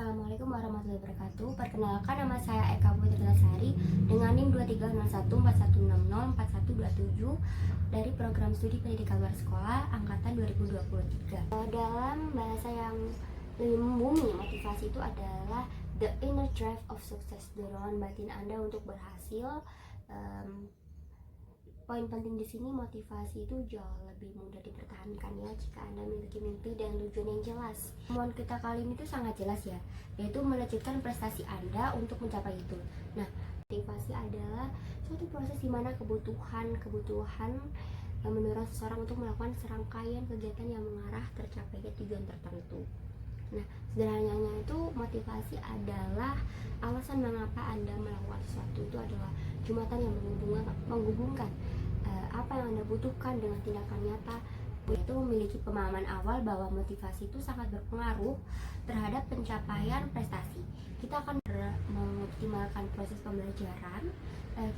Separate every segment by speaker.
Speaker 1: Assalamualaikum warahmatullahi wabarakatuh. Perkenalkan, nama saya Eka Putri Lasari dengan NIM 230141604127 dari program studi pendidikan luar sekolah angkatan 2023. Dalam bahasa yang lebih membumi, motivasi itu adalah the inner drive of success, dorongan batin Anda untuk berhasil. Poin penting di sini, motivasi itu jauh lebih mudah dipertahankan ya jika Anda memiliki mimpi dan tujuan yang jelas. Temuan kita kali ini tuh sangat jelas ya, yaitu melanjutkan prestasi Anda untuk mencapai itu. Nah, motivasi adalah suatu proses di mana kebutuhan yang mendorong seseorang untuk melakukan serangkaian kegiatan yang mengarah tercapainya tujuan tertentu. Nah, sederhananya itu motivasi adalah alasan mengapa Anda melakukan sesuatu. Itu adalah jembatan yang menghubungkan apa yang Anda butuhkan dengan tindakan nyata. Itu memiliki pemahaman awal bahwa motivasi itu sangat berpengaruh terhadap pencapaian prestasi. Kita akan mengoptimalkan proses pembelajaran.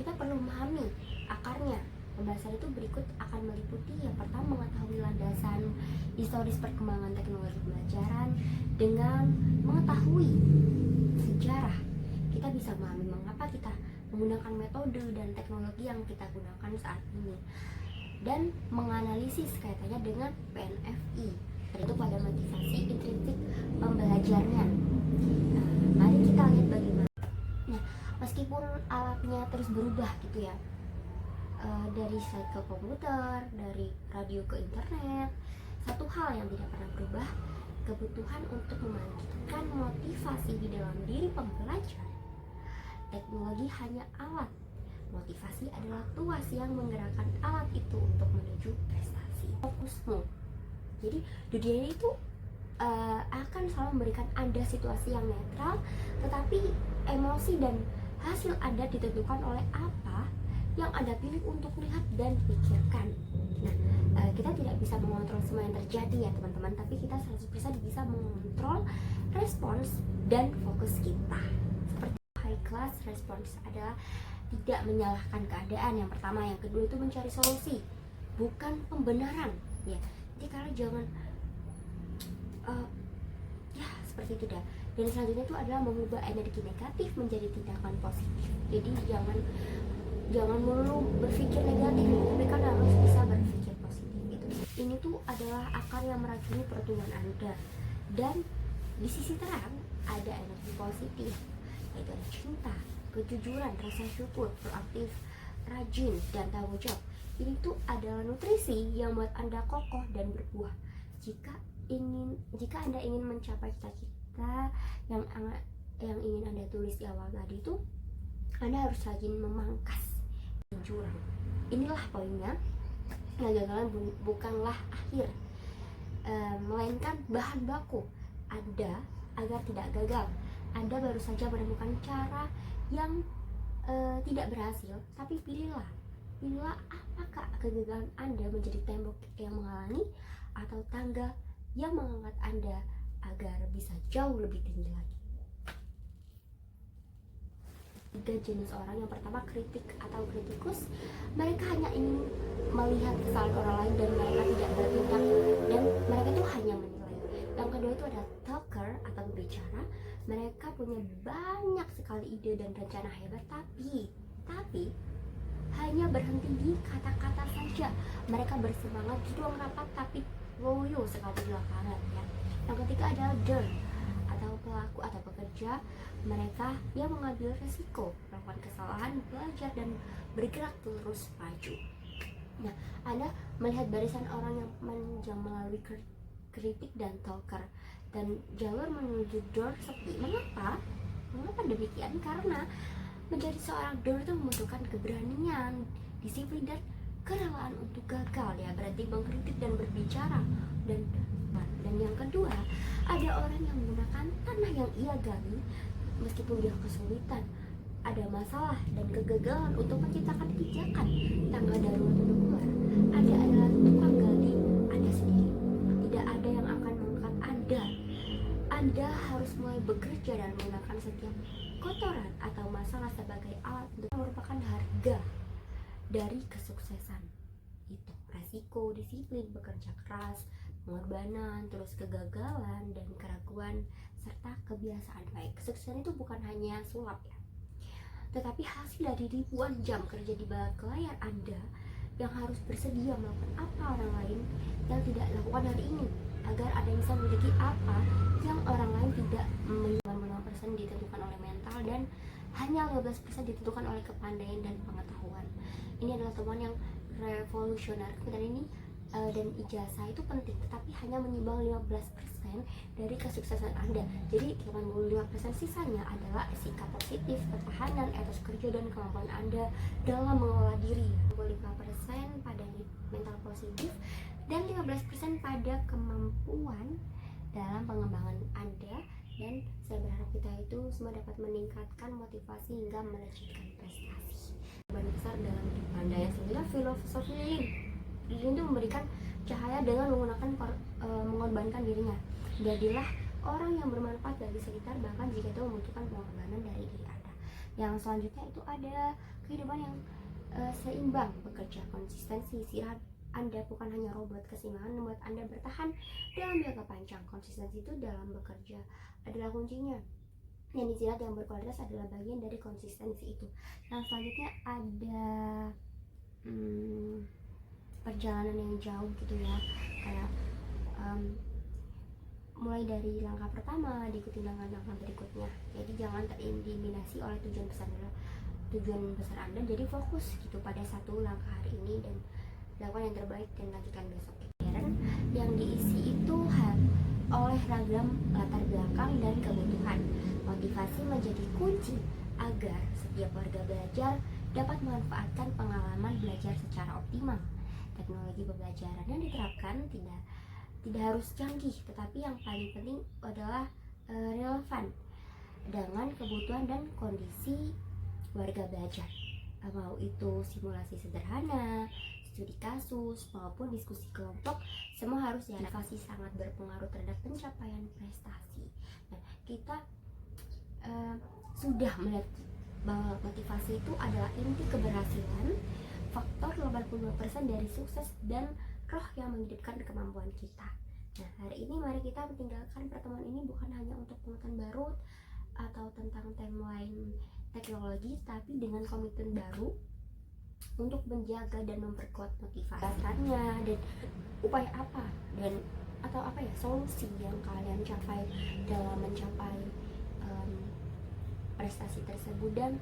Speaker 1: Kita perlu memahami akarnya. Pembahasan itu berikut akan meliputi yang pertama, mengetahui landasan historis perkembangan teknologi pembelajaran. Dengan mengetahui sejarah, kita bisa memahami mengapa kita menggunakan metode dan teknologi yang kita gunakan saat ini, dan menganalisis kaitannya dengan PNFI, yaitu pada motivasi intrinsik pembelajarnya. Nah, mari kita lihat bagaimana. Nah, meskipun alatnya terus berubah gitu ya, dari slide ke komputer, dari radio ke internet, satu hal yang tidak pernah berubah, kebutuhan untuk membangkitkan motivasi di dalam diri pembelajar. Teknologi hanya alat, motivasi adalah tuas yang menggerakkan alat itu untuk menuju prestasi. Fokusmu. Jadi dunia ini itu akan selalu memberikan Anda situasi yang netral, tetapi emosi dan hasil Anda ditentukan oleh apa yang Anda pilih untuk lihat dan pikirkan. Nah, kita tidak bisa mengontrol semua yang terjadi ya teman-teman, tapi kita 100% bisa mengontrol respons dan fokus kita. Seperti high class response adalah tidak menyalahkan keadaan, yang pertama. Yang kedua itu mencari solusi, bukan pembenaran ya. Jadi kalian jangan ya seperti itu dah. Dan selanjutnya itu adalah mengubah energi negatif menjadi tindakan positif. Jadi jangan melulu berpikir negatif, tapi kan harus bisa berpikir positif gitu. Ini tuh adalah akar yang meracuni pertumbuhan Anda. Dan di sisi terang ada energi positif, yaitu ada cinta, kejujuran, rasa syukur, proaktif, rajin, dan tanggung jawab. Ini tuh adalah nutrisi yang membuat Anda kokoh dan berbuah. Jika Anda ingin mencapai cita-cita yang ingin Anda tulis di awal tadi itu, Anda harus rajin memangkas jurang. Inilah poinnya. Kegagalan bukanlah akhir, melainkan bahan baku Anda agar tidak gagal. Anda baru saja menemukan cara yang tidak berhasil, tapi pilihlah apakah kegagalan Anda menjadi tembok yang menghalangi atau tangga yang mengangkat Anda agar bisa jauh lebih tinggi lagi. 3 jenis orang. Yang pertama, kritik atau kritikus. Mereka hanya ingin melihat kesalahan orang lain dan mereka tidak bertindak, dan mereka itu hanya menilai. Yang kedua itu ada talker atau berbicara. Mereka punya banyak sekali ide dan rencana hebat, tapi hanya berhenti di kata-kata saja. Mereka bersemangat di ruang rapat tapi loyo sekali di lapangan ya. Yang ketiga adalah doer atau pelaku atau pekerja. Mereka yang mengambil resiko, melakukan kesalahan, belajar, dan bergerak terus maju. Nah, Anda melihat barisan orang yang panjang melalui kritik dan talker, dan jalur menuju door sepi. Mengapa demikian? Karena menjadi seorang door itu membutuhkan keberanian, disiplin, dan kerelaan untuk gagal ya, berarti mengkritik dan berbicara. Dan yang kedua, ada orang yang menggunakan tanah yang ia gali meskipun dia kesulitan, ada masalah dan kegagalan untuk menciptakan kebijakan tangga darurat untuk keluar. Anda adalah tukang gali Anda sendiri. Tidak ada yang akan mengangkat Anda. Anda harus mulai bekerja dan menggunakan setiap kotoran atau masalah sebagai alat untuk merupakan harga dari kesuksesan itu. Resiko, disiplin, bekerja keras, pengorbanan, terus kegagalan dan keraguan serta kebiasaan baik. Kesuksesan itu bukan hanya sulap ya, tetapi hasil dari ribuan jam kerja di balik layar Anda yang harus bersedia melakukan apa orang lain yang tidak lakukan hari ini, agar Anda bisa memiliki apa yang orang lain tidak. 95% ditentukan oleh mental dan hanya 15% ditentukan oleh kepandaian dan pengetahuan. Ini adalah temuan yang revolusioner. Dan ini dan ijazah itu penting, tetapi hanya menyumbang 15% dari kesuksesan Anda. Jadi 85% sisanya adalah sikap positif, ketahanan, etos kerja, dan kemampuan Anda dalam mengelola diri. 25% pada mental positif dan 15% pada kemampuan dalam pengembangan Anda. Dan saya berharap kita itu semua dapat meningkatkan motivasi hingga melejitkan prestasi. Beban besar dalam hidup Anda yang sebenarnya filosofi Lilin itu memberikan cahaya dengan mengorbankan dirinya. Jadilah orang yang bermanfaat bagi sekitar, bahkan jika itu membutuhkan pengorbanan dari diri Anda. Yang selanjutnya itu ada kehidupan yang seimbang, bekerja, konsistensi, istirahat. Anda bukan hanya robot. Keseimbangan membuat Anda bertahan dalam jangka panjang. Konsistensi itu dalam bekerja adalah kuncinya. Dan istirahat yang berkualitas adalah bagian dari konsistensi itu. Yang selanjutnya ada perjalanan yang jauh gitu ya, kayak mulai dari langkah pertama diikuti langkah-langkah berikutnya. Jadi jangan terindikasi oleh tujuan besar Anda. Jadi fokus gitu pada satu langkah hari ini dan lakukan yang terbaik dan lanjutkan besok. Yang diisi itu oleh ragam latar belakang dan kebutuhan. Motivasi menjadi kunci agar setiap warga belajar dapat memanfaatkan pengalaman belajar secara optimal. Teknologi pembelajaran yang diterapkan tidak harus canggih, tetapi yang paling penting adalah relevan dengan kebutuhan dan kondisi warga belajar. Mau itu simulasi sederhana, studi kasus, maupun diskusi kelompok, semua harus motivasi sangat berpengaruh terhadap pencapaian prestasi. Nah, kita sudah melihat bahwa motivasi itu adalah inti keberhasilan, faktor 85% dari sukses, dan roh yang menghidupkan kemampuan kita. Nah, hari ini mari kita meninggalkan pertemuan ini bukan hanya untuk pengetahuan baru atau tentang timeline teknologi, tapi dengan komitmen baru untuk menjaga dan memperkuat motivasinya dan upaya apa solusi yang kalian capai dalam mencapai prestasi tersebut, dan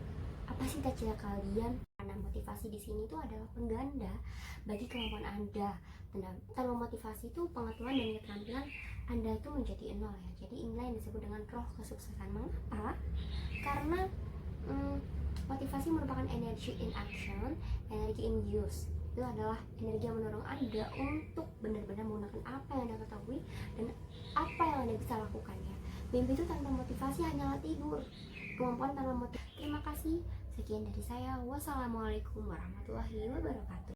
Speaker 1: apa sih cita-cita kalian. Karena motivasi di sini itu adalah pengganda bagi kemampuan Anda. Tanpa motivasi itu pengetahuan dan keterampilan Anda itu menjadi nol ya. Jadi inilah yang disebut dengan roh kesuksesan. Mengapa? Karena motivasi merupakan energy in action, energy in use. Itu adalah energi yang mendorong Anda untuk benar-benar menggunakan apa yang Anda ketahui dan apa yang Anda bisa lakukan ya. Mimpi itu tanpa motivasi hanyalah tidur. Kemampuan tanpa motivasi. Terima kasih. Sekian dari saya. Wassalamualaikum warahmatullahi wabarakatuh.